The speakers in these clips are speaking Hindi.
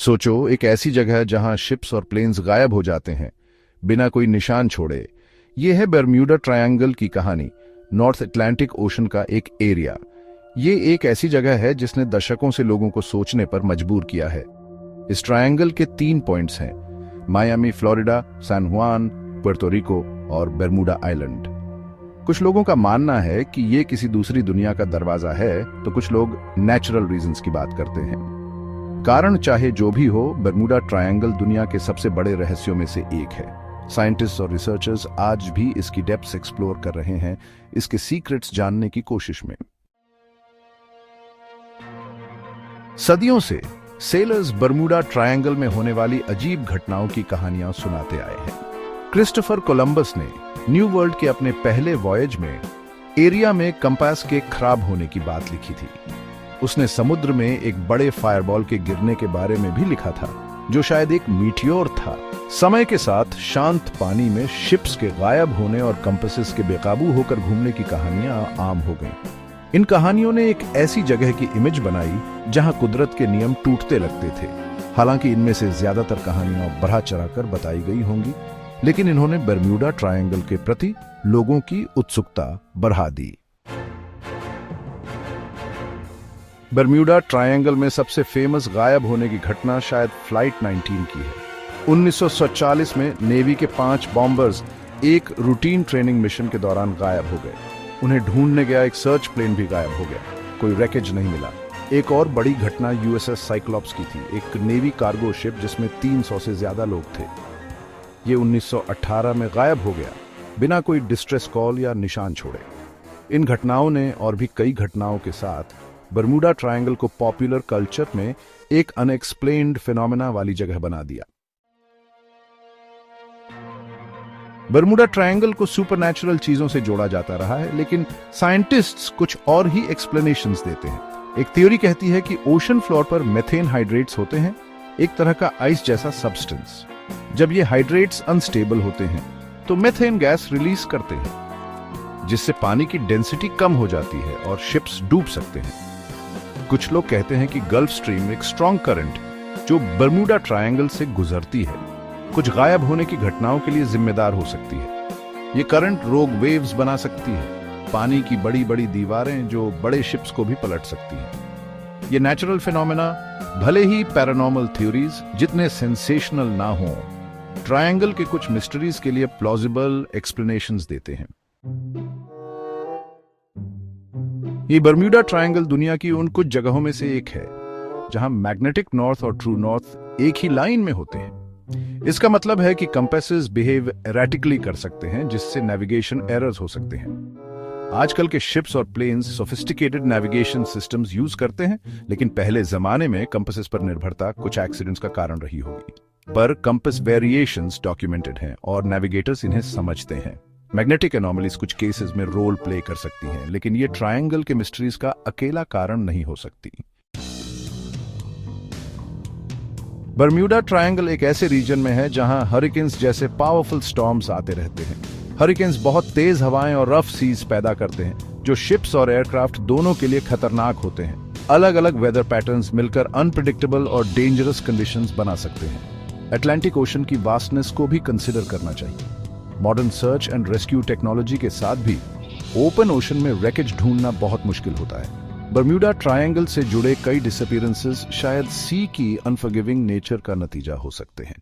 सोचो, एक ऐसी जगह जहां शिप्स और प्लेन्स गायब हो जाते हैं बिना कोई निशान छोड़े। यह है बर्म्यूडा ट्रायंगल की कहानी, नॉर्थ अटलांटिक ओशन का एक एरिया। ये एक ऐसी जगह है जिसने दशकों से लोगों को सोचने पर मजबूर किया है। इस ट्रायंगल के 3 पॉइंट्स हैं: मायामी फ्लोरिडा, सैन जुआन पुर्तो रिको और बर्मुडा आइलैंड। कुछ लोगों का मानना है कि ये किसी दूसरी दुनिया का दरवाजा है, तो कुछ लोग नेचुरल रीजंस की बात करते हैं। कारण चाहे जो भी हो, बर्मुडा ट्रायंगल दुनिया के सबसे बड़े रहस्यों में से एक है। साइंटिस्ट और रिसर्चर्स आज भी इसकी डेप्थ्स एक्सप्लोर कर रहे हैं, इसके सीक्रेट्स जानने की कोशिश में। सदियों से सेलर्स बर्मुडा ट्रायंगल में होने वाली अजीब घटनाओं की कहानियां सुनाते आए हैं। क्रिस्टोफर कोलंबस ने न्यू वर्ल्ड के अपने पहले वॉयज में एरिया में कंपास के खराब होने की बात लिखी थी। उसने समुद्र में एक बड़े फायरबॉल के गिरने के बारे में भी लिखा था, जो शायद एक मीटियोर था। समय के साथ शांत पानी में शिप्स के गायब होने और कंपासेस के बेकाबू होकर घूमने की कहानियां आम हो गईं। इन कहानियों ने एक ऐसी जगह की इमेज बनाई जहां कुदरत के नियम टूटते लगते थे। हालांकि इनमें से ज्यादातर कहानियां बढ़ा चढ़ाकर बताई गई होंगी, लेकिन इन्होंने बर्म्यूडा ट्रायंगल के प्रति लोगों की उत्सुकता बढ़ा दी। बर्म्यूडा ट्रायंगल में सबसे फेमस गायब होने की घटना शायद फ्लाइट 19 की है। 1947 में नेवी के 5 बॉम्बर्स एक रूटीन ट्रेनिंग मिशन के दौरान गायब हो गए। उन्हें ढूंढने गया एक सर्च प्लेन भी गायब हो गया, कोई रैकेज नहीं मिला। एक और बड़ी घटना यूएसएस साइक्लॉप्स की थी, एक नेवी कार्गो शिप जिसमें 300 से ज्यादा लोग थे। ये 1918 में गायब हो गया, बिना कोई डिस्ट्रेस कॉल या निशान छोड़े। इन घटनाओं ने और भी कई घटनाओं के साथ बर्मुडा ट्रायंगल को पॉपुलर कल्चर में एक अनएक्सप्लेन्ड फिनोमेना वाली जगह बना दिया। बर्मुडा ट्रायंगल को सुपरनैचुरल चीजों से जोड़ा जाता रहा है, लेकिन साइंटिस्ट्स कुछ और ही एक्सप्लेनेशंस देते हैं। एक थ्योरी कहती है कि ओशन फ्लोर पर मेथेन हाइड्रेट्स होते हैं, एक तरह का आइस जैसा सब्सटेंस। जब ये हाइड्रेट्स अनस्टेबल होते हैं तो मेथेन गैस रिलीज करते हैं, जिससे पानी की डेंसिटी कम हो जाती है और शिप्स डूब सकते हैं। कुछ लोग कहते हैं कि गल्फ स्ट्रीम एक स्ट्रॉन्ग करंट जो बर्मुडा ट्रायंगल से गुजरती है, कुछ गायब होने की घटनाओं के लिए जिम्मेदार हो सकती है। ये करंट रोग वेव्स बना सकती है, पानी की बड़ी बड़ी दीवारें जो बड़े शिप्स को भी पलट सकती हैं। ये नेचुरल फिनोमेना भले ही पैरानॉर्मल थ्योरीज जितने सेंसेशनल ना हो, ट्रायंगल के कुछ मिस्ट्रीज के लिए प्लॉजिबल एक्सप्लेनेशंस देते हैं। ये बर्म्यूडा ट्रायंगल दुनिया की उन कुछ जगहों में से एक है जहां मैग्नेटिक नॉर्थ और ट्रू नॉर्थ एक ही लाइन में होते हैं। इसका मतलब है कि कंपासेस बिहेव एरेटिकली कर सकते हैं, जिससे नेविगेशन एरर्स हो सकते हैं। आजकल के शिप्स और planes sophisticated navigation systems use करते हैं, लेकिन पहले जमाने में कंपासेस पर निर्भरता कुछ एक्सीडेंट्स का कारण रही होगी। पर कंपास वेरिएशंस डॉक्यूमेंटेड हैं और नेविगेटर्स इन्हें समझते हैं। मैग्नेटिक एनोमलीज कुछ केसेस में रोल प्ले कर सकती हैं, लेकिन ये ट्रायंगल के मिस्ट्रीज का अकेला कारण नहीं हो सकती। बर्म्यूडा ट्रायंगल एक ऐसे रीजन में है जहां हरिकेन्स जैसे पावरफुल स्टॉर्म्स आते रहते हैं। हरिकेन्स बहुत तेज हवाएं और रफ सीज पैदा करते हैं, जो शिप्स और एयरक्राफ्ट दोनों के लिए खतरनाक होते हैं। अलग अलग वेदर पैटर्न्स मिलकर अनप्रेडिक्टेबल और डेंजरस कंडीशंस बना सकते हैं। अटलांटिक ओशन की वास्टनेस को भी कंसिडर करना चाहिए। Modern search and rescue technology के साथ भी ओपन ओशन में रैकेज ढूंढना बहुत मुश्किल होता है। बर्म्यूडा ट्रायंगल से जुड़े कई डिसअपीयरेंसेस शायद सी की अनफॉरगिविंग नेचर का नतीजा हो सकते हैं।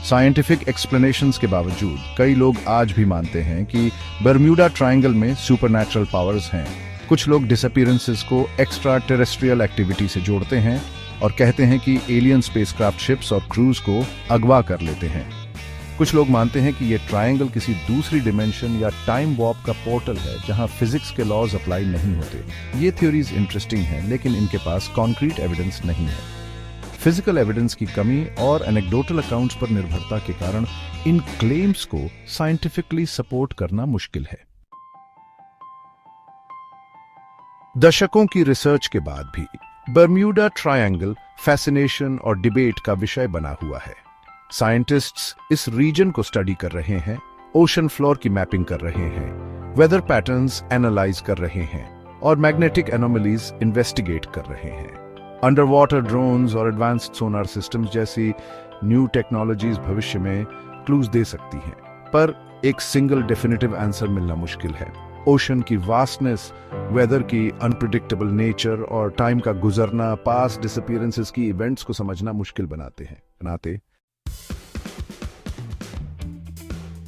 साइंटिफिक एक्सप्लेनेशंस के बावजूद कई लोग आज भी मानते हैं कि बर्म्यूडा ट्रायंगल में सुपरनैचुरल पावर्स हैं। कुछ लोग डिसअपीयरेंसेस को एक्स्ट्रा टेरेस्ट्रियल एक्टिविटी से जोड़ते हैं और कहते हैं कि एलियन स्पेसक्राफ्ट शिप्स और क्रूज को अगवा कर लेते हैं। कुछ लोग मानते हैं कि यह ट्रायंगल किसी दूसरी डिमेंशन या टाइम वॉर्प का पोर्टल है जहां फिजिक्स के लॉज अप्लाई नहीं होते। ये थ्योरीज इंटरेस्टिंग हैं, लेकिन इनके पास कॉन्क्रीट एविडेंस नहीं है। फिजिकल एविडेंस की कमी और एनेक्डोटल अकाउंट्स पर निर्भरता के कारण इन क्लेम्स को साइंटिफिकली सपोर्ट करना मुश्किल है। दशकों की रिसर्च के बाद भी बर्म्यूडा ट्रायंगल फैसिनेशन और डिबेट का विषय बना हुआ है। साइंटिस्ट्स इस रीजन को स्टडी कर रहे हैं, ओशन फ्लोर की मैपिंग कर रहे हैं, वेदर पैटर्न्स एनालाइज कर रहे हैं और मैग्नेटिक एनोमलीज इन्वेस्टिगेट कर रहे हैं। अंडर वाटर ड्रोन्स और एडवांस्ड सोनार सिस्टम्स जैसी न्यू टेक्नोलॉजीज भविष्य में क्लूज दे सकती हैं, पर एक सिंगल डेफिनेटिव आंसर मिलना मुश्किल है। ओशन की वास्टनेस, वेदर की अनप्रिडिक्टेबल नेचर और टाइम का गुजरना पास्ट डिसअपीयरेंसेस की इवेंट्स को समझना मुश्किल बनाते।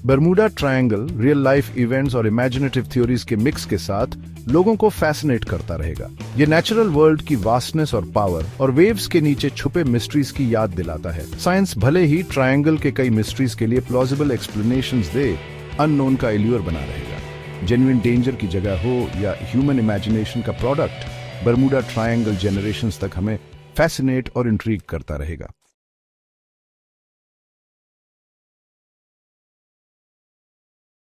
Bermuda triangle real life events और इमेजिनेटिव थ्योरीज के मिक्स के साथ लोगों को फैसिनेट करता रहेगा। ये नेचुरल वर्ल्ड की वास्टनेस और पावर और वेव्स के नीचे छुपे मिस्ट्रीज की याद दिलाता है। साइंस भले ही ट्रायंगल के कई मिस्ट्रीज के लिए प्लॉजिबल एक्सप्लेनेशंस दे, अननोन का इल्यूर बना रहेगा। जेन्युइन डेंजर की जगह हो या ह्यूमन इमेजिनेशन का प्रोडक्ट, बर्मुडा ट्रायंगल जनरेशंस तक हमें फैसिनेट और इंट्रीग करता रहेगा।